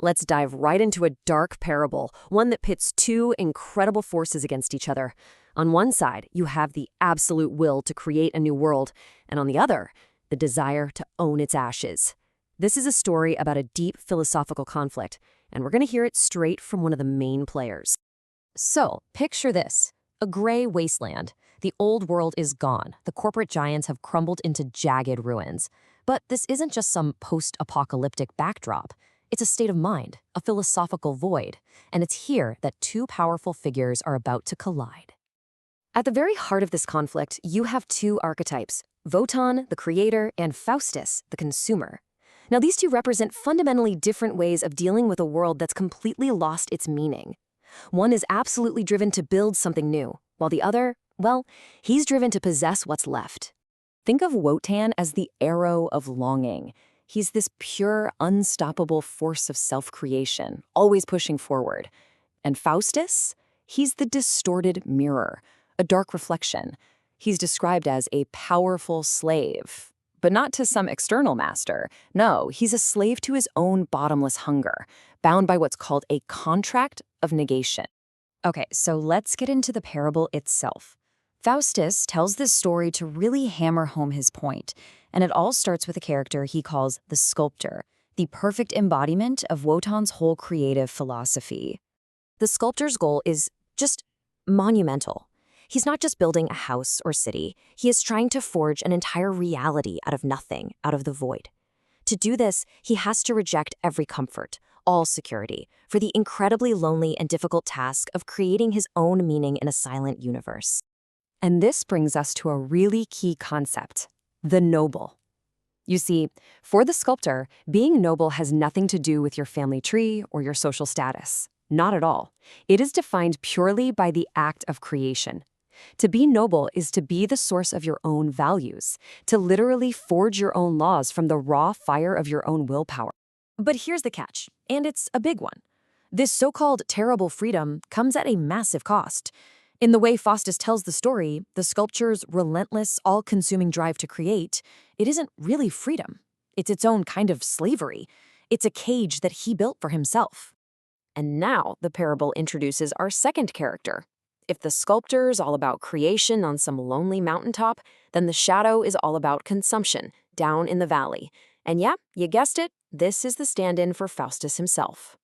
Let's dive right into a dark parable, one that pits two incredible forces against each other. On one side, you have the absolute will to create a new world, and on the other, the desire to own its ashes. This is a story about a deep philosophical conflict, and we're going to hear it straight from one of the main players. So, picture this. A gray wasteland. The old world is gone. The corporate giants have crumbled into jagged ruins. But this isn't just some post-apocalyptic backdrop. It's a state of mind, a philosophical void, and it's here that two powerful figures are about to collide. At the very heart of this conflict, you have two archetypes, Wotan, the creator, and Faustus, the consumer. Now, these two represent fundamentally different ways of dealing with a world that's completely lost its meaning. One is absolutely driven to build something new, while the other, well, he's driven to possess what's left. Think of Wotan as the arrow of longing. He's this pure, unstoppable force of self-creation, always pushing forward. And Faustus? He's the distorted mirror, a dark reflection. He's described as a powerful slave, but not to some external master. No, he's a slave to his own bottomless hunger, bound by what's called a contract of negation. Okay, so let's get into the parable itself. Faustus tells this story to really hammer home his point, and it all starts with a character he calls the sculptor, the perfect embodiment of Wotan's whole creative philosophy. The sculptor's goal is just monumental. He's not just building a house or city, he is trying to forge an entire reality out of nothing, out of the void. To do this, he has to reject every comfort, all security, for the incredibly lonely and difficult task of creating his own meaning in a silent universe. And this brings us to a really key concept, the noble. You see, for the sculptor, being noble has nothing to do with your family tree or your social status. Not at all. It is defined purely by the act of creation. To be noble is to be the source of your own values, to literally forge your own laws from the raw fire of your own willpower. But here's the catch, and it's a big one. This so-called terrible freedom comes at a massive cost. In the way Faustus tells the story, the sculpture's relentless, all-consuming drive to create, it isn't really freedom. It's its own kind of slavery. It's a cage that he built for himself. And now the parable introduces our second character. If the sculptor's all about creation on some lonely mountaintop, then the shadow is all about consumption, down in the valley. And yeah, you guessed it, this is the stand-in for Faustus himself.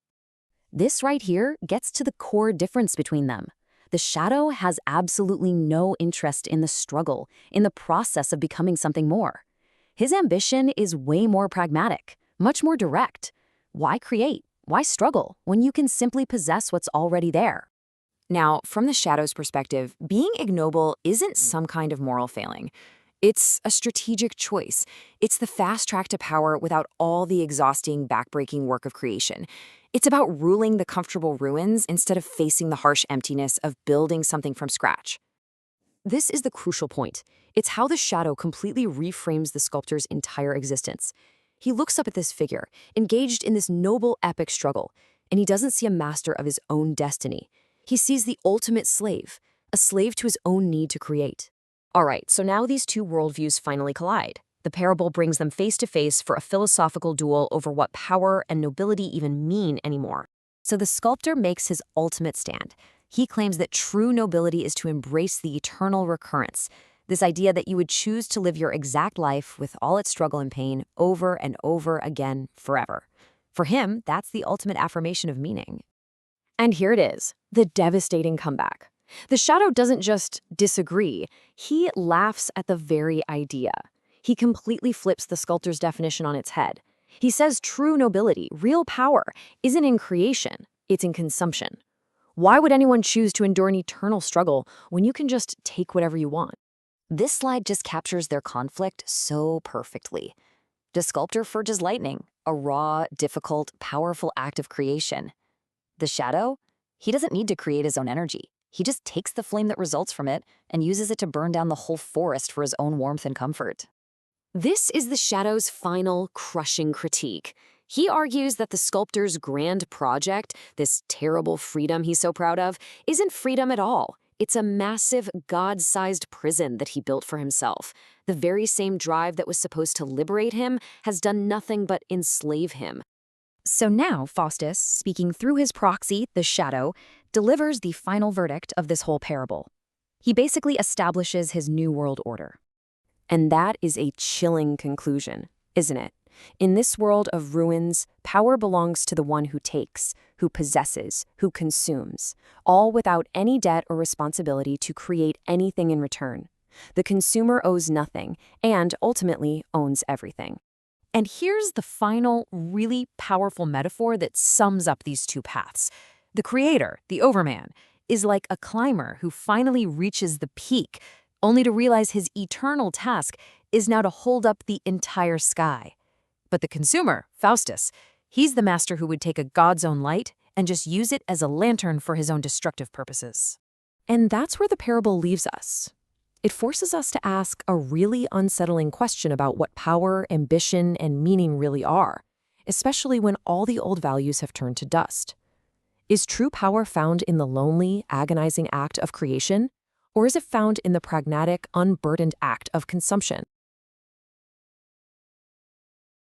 This right here gets to the core difference between them. The shadow has absolutely no interest in the struggle, in the process of becoming something more. His ambition is way more pragmatic, much more direct. Why create? Why struggle when you can simply possess what's already there? Now, from the shadow's perspective, being ignoble isn't some kind of moral failing. It's a strategic choice. It's the fast track to power without all the exhausting, backbreaking work of creation. It's about ruling the comfortable ruins instead of facing the harsh emptiness of building something from scratch. This is the crucial point. It's how the shadow completely reframes the sculptor's entire existence. He looks up at this figure, engaged in this noble, epic struggle, and he doesn't see a master of his own destiny. He sees the ultimate slave, a slave to his own need to create. All right, so now these two worldviews finally collide. The parable brings them face to face for a philosophical duel over what power and nobility even mean anymore. So the sculptor makes his ultimate stand. He claims that true nobility is to embrace the eternal recurrence, this idea that you would choose to live your exact life with all its struggle and pain over and over again forever. For him, that's the ultimate affirmation of meaning. And here it is, the devastating comeback. The shadow doesn't just disagree, he laughs at the very idea. He completely flips the sculptor's definition on its head. He says true nobility, real power, isn't in creation, it's in consumption. Why would anyone choose to endure an eternal struggle when you can just take whatever you want? This slide just captures their conflict so perfectly. The sculptor forges lightning, a raw, difficult, powerful act of creation. The shadow? He doesn't need to create his own energy. He just takes the flame that results from it and uses it to burn down the whole forest for his own warmth and comfort. This is the shadow's final, crushing critique. He argues that the sculptor's grand project, this terrible freedom he's so proud of, isn't freedom at all. It's a massive, God-sized prison that he built for himself. The very same drive that was supposed to liberate him has done nothing but enslave him. So now Faustus, speaking through his proxy, the shadow, delivers the final verdict of this whole parable. He basically establishes his new world order. And that is a chilling conclusion, isn't it? In this world of ruins, power belongs to the one who takes, who possesses, who consumes, all without any debt or responsibility to create anything in return. The consumer owes nothing and ultimately owns everything. And here's the final, really powerful metaphor that sums up these two paths. The creator, the overman, is like a climber who finally reaches the peak, only to realize his eternal task is now to hold up the entire sky. But the consumer, Faustus, he's the master who would take a God's own light and just use it as a lantern for his own destructive purposes. And that's where the parable leaves us. It forces us to ask a really unsettling question about what power, ambition, and meaning really are, especially when all the old values have turned to dust. Is true power found in the lonely, agonizing act of creation, or is it found in the pragmatic, unburdened act of consumption?